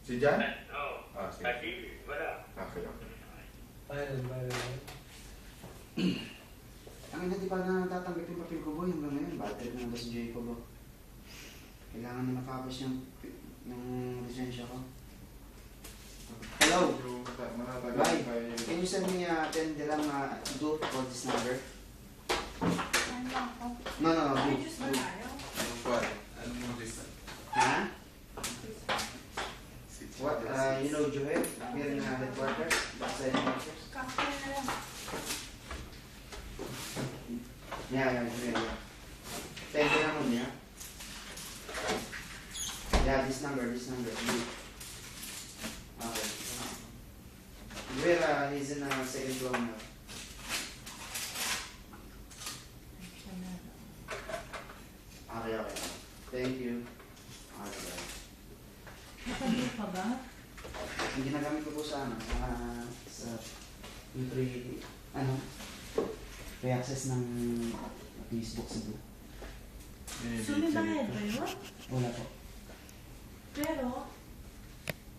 Si Jan? Oo. Ah, sige. Wala. Okay, okay. Bayad. Ang hindi pa na natatanggap yung papel ko boy hanggang ngayon. Bad trip na si Jacob. Kailangan na makapos yung lisensya ko. Hello? Bye. Can you send me a 10 dirham do for this number? No, do. Ano mo this? Ha? What? You know Joel? Here in headquarters? Backside headquarters? Yeah, Joel, yeah. 10 dirham mo niya? Yeah, this number. Okay. Joel, he's in second floor now. Okay. Thank you. Okay. Nakabit pa ba? Yung ginagamit ko po sa sa pre-access ng Facebook sa book. So, may bayad ba yun? Wala po. Pero,